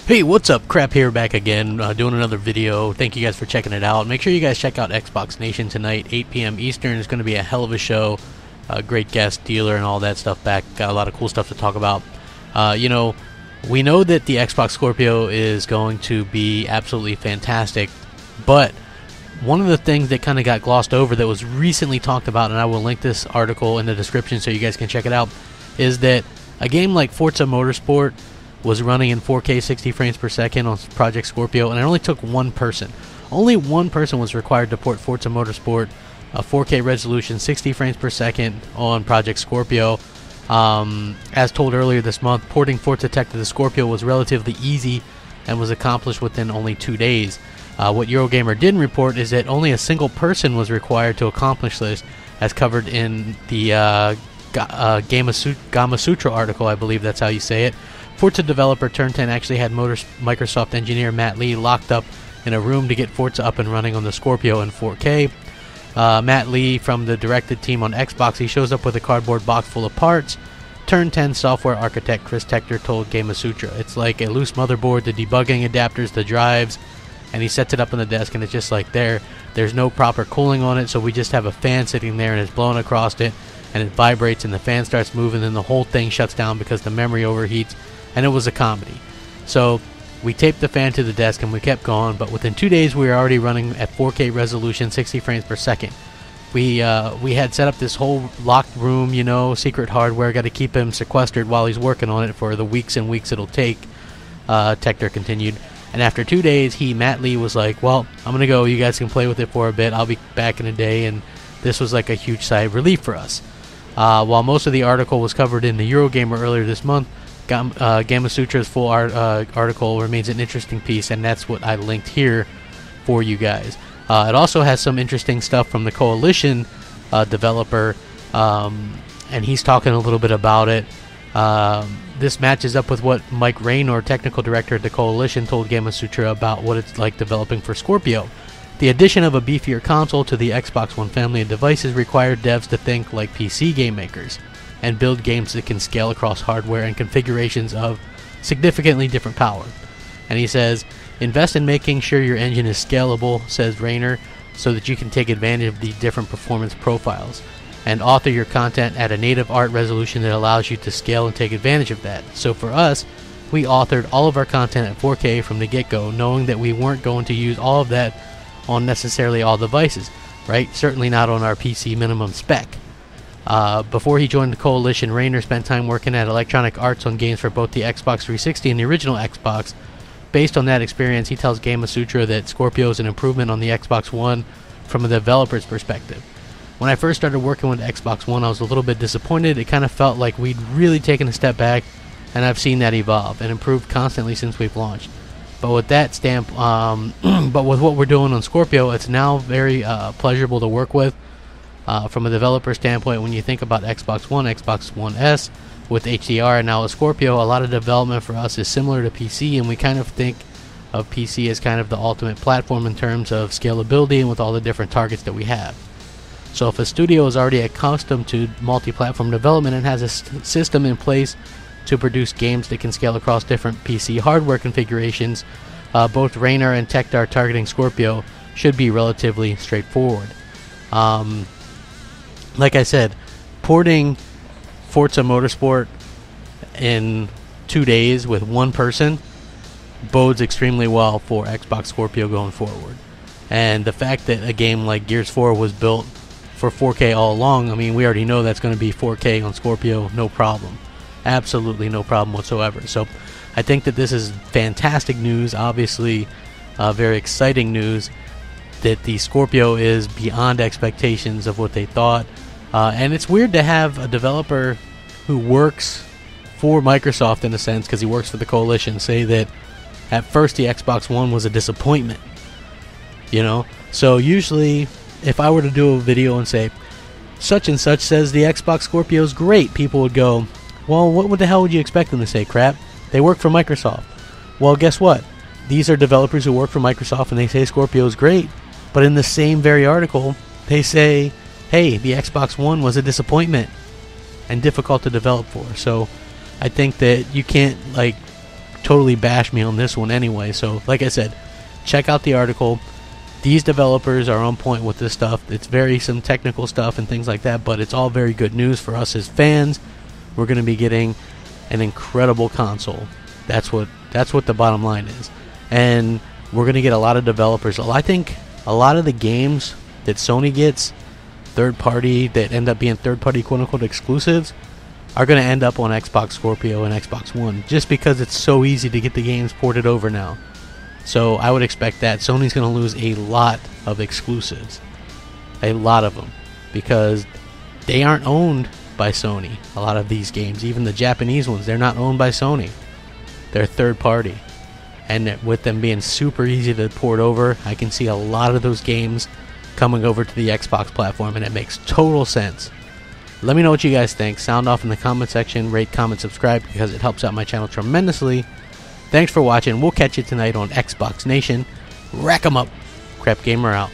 Hey, what's up? Crap here, back again, doing another video. Thank you guys for checking it out. Make sure you guys check out Xbox Nation tonight, 8 p.m. Eastern. It's going to be a hell of a show. Great guest, dealer, and all that stuff back. Got a lot of cool stuff to talk about. You know, we know that the Xbox Scorpio is going to be absolutely fantastic, but one of the things that kind of got glossed over that was recently talked about, and I will link this article in the description so you guys can check it out, is that a game like Forza Motorsport was running in 4K 60 frames per second on Project Scorpio, and it only took one person. Only one person was required to port Forza Motorsport, a 4K resolution, 60 frames per second on Project Scorpio. As told earlier this month, porting Forza Tech to the Scorpio was relatively easy and was accomplished within only 2 days. What Eurogamer didn't report is that only a single person was required to accomplish this, as covered in the Gamasutra article, I believe that's how you say it. Forza developer Turn10 actually had Microsoft engineer Matt Lee locked up in a room to get Forza up and running on the Scorpio in 4K. Matt Lee from the directed team on Xbox, he shows up with a cardboard box full of parts. Turn10 software architect Chris Tector told Gamasutra, it's like a loose motherboard, the debugging adapters, the drives, and he sets it up on the desk and it's just like there's no proper cooling on it, so we just have a fan sitting there and it's blowing across it and it vibrates and the fan starts moving and the whole thing shuts down because the memory overheats. And it was a comedy. So we taped the fan to the desk and we kept going, but within 2 days we were already running at 4K resolution, 60 frames per second. We had set up this whole locked room, you know, secret hardware, got to keep him sequestered while he's working on it for the weeks and weeks it'll take, Tector continued. And after 2 days, Matt Lee was like, well, I'm going to go, you guys can play with it for a bit, I'll be back in a day, and this was like a huge sigh of relief for us. While most of the article was covered in the Eurogamer earlier this month, Gamasutra's full article remains an interesting piece, and that's what I linked here for you guys. It also has some interesting stuff from the Coalition developer, and he's talking a little bit about it. This matches up with what Mike Raynor, technical director at the Coalition, told Gamasutra about what it's like developing for Scorpio. The addition of a beefier console to the Xbox One family of devices required devs to think like PC game makers and build games that can scale across hardware and configurations of significantly different power. And he says, invest in making sure your engine is scalable, says Raynor, so that you can take advantage of the different performance profiles, and author your content at a native art resolution that allows you to scale and take advantage of that. So for us, we authored all of our content at 4K from the get-go, knowing that we weren't going to use all of that on necessarily all devices, right? Certainly not on our PC minimum spec. Before he joined the Coalition, Raynor spent time working at Electronic Arts on games for both the Xbox 360 and the original Xbox. Based on that experience, he tells Gamasutra that Scorpio is an improvement on the Xbox One from a developer's perspective. When I first started working with Xbox One, I was a little bit disappointed. It kind of felt like we'd really taken a step back, and I've seen that evolve and improve constantly since we've launched. But with that but with what we're doing on Scorpio, it's now very pleasurable to work with. From a developer standpoint, when you think about Xbox One S with HDR and now a Scorpio, a lot of development for us is similar to PC, and we kind of think of PC as kind of the ultimate platform in terms of scalability and with all the different targets that we have. So if a studio is already accustomed to multi-platform development and has a system in place to produce games that can scale across different PC hardware configurations, both Raynor and Tector targeting Scorpio should be relatively straightforward. Like I said, porting Forza Motorsport in 2 days with one person bodes extremely well for Xbox Scorpio going forward. And the fact that a game like Gears 4 was built for 4K all along, I mean, we already know that's going to be 4K on Scorpio, no problem. Absolutely no problem whatsoever. So I think that this is fantastic news, obviously very exciting news, that the Scorpio is beyond expectations of what they thought. And it's weird to have a developer who works for Microsoft, in a sense, because he works for the Coalition, say that at first the Xbox One was a disappointment. You know? So usually, if I were to do a video and say, such and such says the Xbox Scorpio is great, people would go, well, what the hell would you expect them to say, crap? They work for Microsoft. Well, guess what? These are developers who work for Microsoft and they say Scorpio is great, but in the same very article, they say, hey, the Xbox One was a disappointment and difficult to develop for. So I think that you can't totally bash me on this one anyway. So like I said, check out the article. These developers are on point with this stuff. It's some technical stuff and things like that, but it's all very good news for us as fans. We're going to be getting an incredible console. That's what the bottom line is. And we're going to get a lot of developers. I think a lot of the games that Sony gets, third party, that end up being third party quote unquote exclusives, are going to end up on Xbox Scorpio and Xbox One, just because it's so easy to get the games ported over now. So I would expect that Sony's going to lose a lot of exclusives. A lot of them. Because they aren't owned by Sony. A lot of these games, even the Japanese ones, they're not owned by Sony. They're third party. And with them being super easy to port over, I can see a lot of those games coming over to the Xbox platform, and it makes total sense. Let me know what you guys think. Sound off in the comment section. Rate, comment, subscribe, because it helps out my channel tremendously. Thanks for watching. We'll catch you tonight on Xbox Nation. Rack 'em up. Crapgamer out.